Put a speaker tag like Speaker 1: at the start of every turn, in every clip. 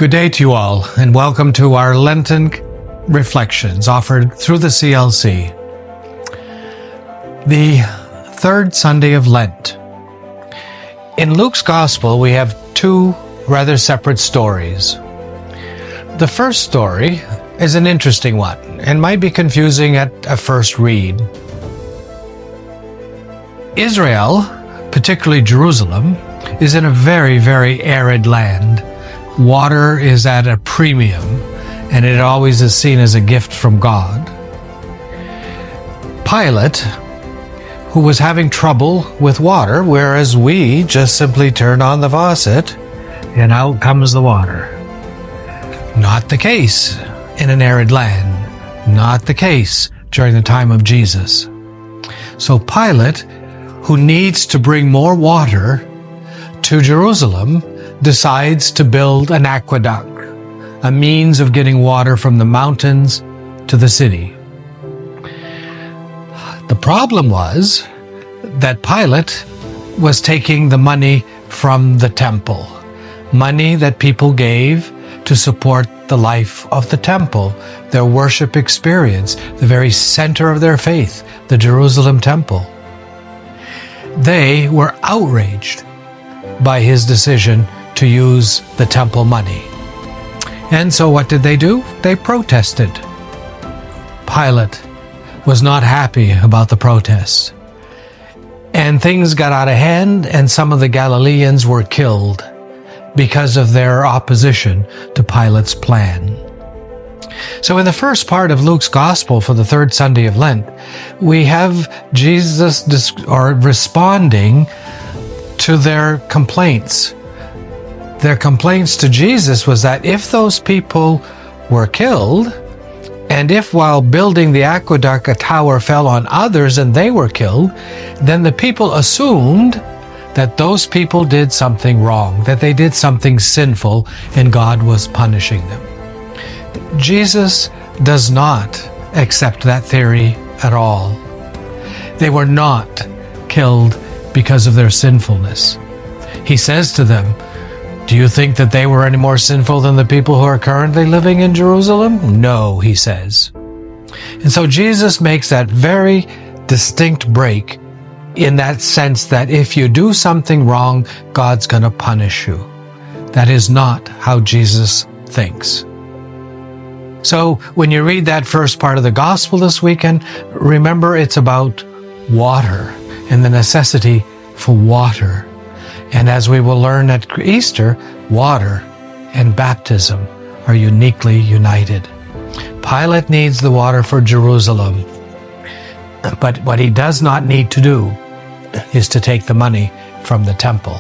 Speaker 1: Good day to you all, and welcome to our Lenten reflections offered through the CLC. The third Sunday of Lent. In Luke's Gospel, we have two rather separate stories. The first story is an interesting one and might be confusing at a first read. Israel, particularly Jerusalem, is in a very, very arid land. Water is at a premium, and it always is seen as a gift from God. Pilate, who was having trouble with water, whereas we just simply turn on the faucet and out comes the water. Not the case in an arid land. Not the case during the time of Jesus. So Pilate, who needs to bring more water to Jerusalem, decides to build an aqueduct, a means of getting water from the mountains to the city. The problem was that Pilate was taking the money from the temple, money that people gave to support the life of the temple, their worship experience, the very center of their faith, the Jerusalem temple. They were outraged by his decision to use the temple money. And so what did they do? They protested. Pilate was not happy about the protests. And things got out of hand, and some of the Galileans were killed because of their opposition to Pilate's plan. So in the first part of Luke's Gospel for the third Sunday of Lent, we have Jesus responding to their complaints. Their complaints to Jesus was that if those people were killed, and if while building the aqueduct a tower fell on others and they were killed, then the people assumed that those people did something wrong, that they did something sinful, and God was punishing them. Jesus does not accept that theory at all. They were not killed because of their sinfulness. He says to them, "Do you think that they were any more sinful than the people who are currently living in Jerusalem?" No, he says. And so Jesus makes that very distinct break in that sense that if you do something wrong, God's going to punish you. That is not how Jesus thinks. So when you read that first part of the gospel this weekend, remember it's about water and the necessity for water. And as we will learn at Easter, water and baptism are uniquely united. Pilate needs the water for Jerusalem, but what he does not need to do is to take the money from the temple.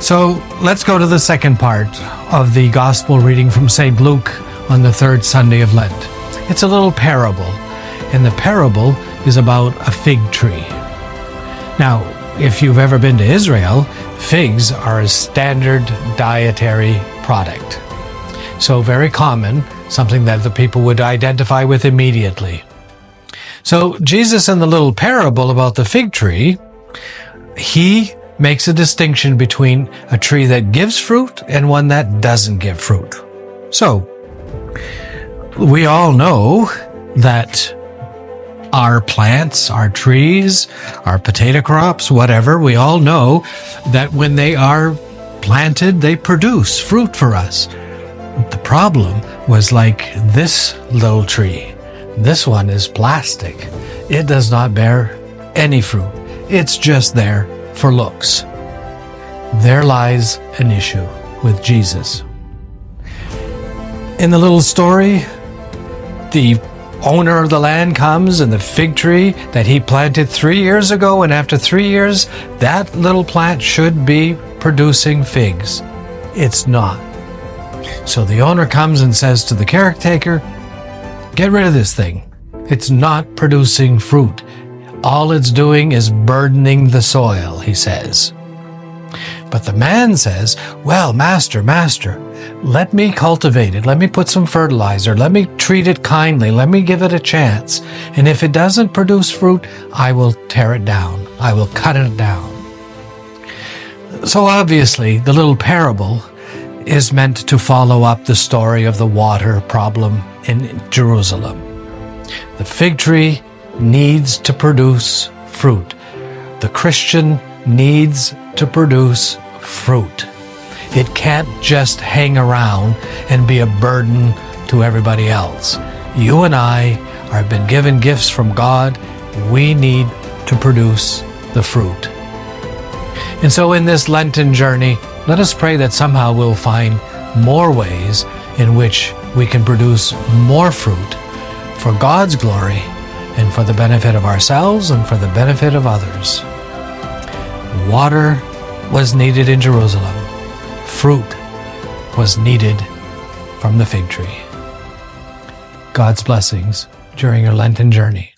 Speaker 1: So let's go to the second part of the Gospel reading from St. Luke on the third Sunday of Lent. It's a little parable, and the parable is about a fig tree. Now, if you've ever been to Israel, figs are a standard dietary product. So very common, something that the people would identify with immediately. So Jesus in the little parable about the fig tree, he makes a distinction between a tree that gives fruit and one that doesn't give fruit. So, we all know that our plants, our trees, our potato crops, whatever, we all know that when they are planted, they produce fruit for us. The problem was like this little tree. This one is plastic. It does not bear any fruit. It's just there for looks. There lies an issue with Jesus. In the little story, the owner of the land comes and the fig tree that he planted 3 years ago, and after 3 years, that little plant should be producing figs. It's not. So the owner comes and says to the caretaker, "Get rid of this thing. It's not producing fruit. All it's doing is burdening the soil," he says. But the man says, "Well, master, let me cultivate it. Let me put some fertilizer. Let me treat it kindly. Let me give it a chance. And if it doesn't produce fruit, I will tear it down. I will cut it down. So obviously, the little parable is meant to follow up the story of the water problem in Jerusalem. The fig tree needs to produce fruit. The Christian needs to produce fruit. It can't just hang around and be a burden to everybody else. You and I have been given gifts from God. We need to produce the fruit. And so in this Lenten journey, let us pray that somehow we'll find more ways in which we can produce more fruit for God's glory and for the benefit of ourselves and for the benefit of others. Water was needed in Jerusalem. Fruit was needed from the fig tree. God's blessings during your Lenten journey.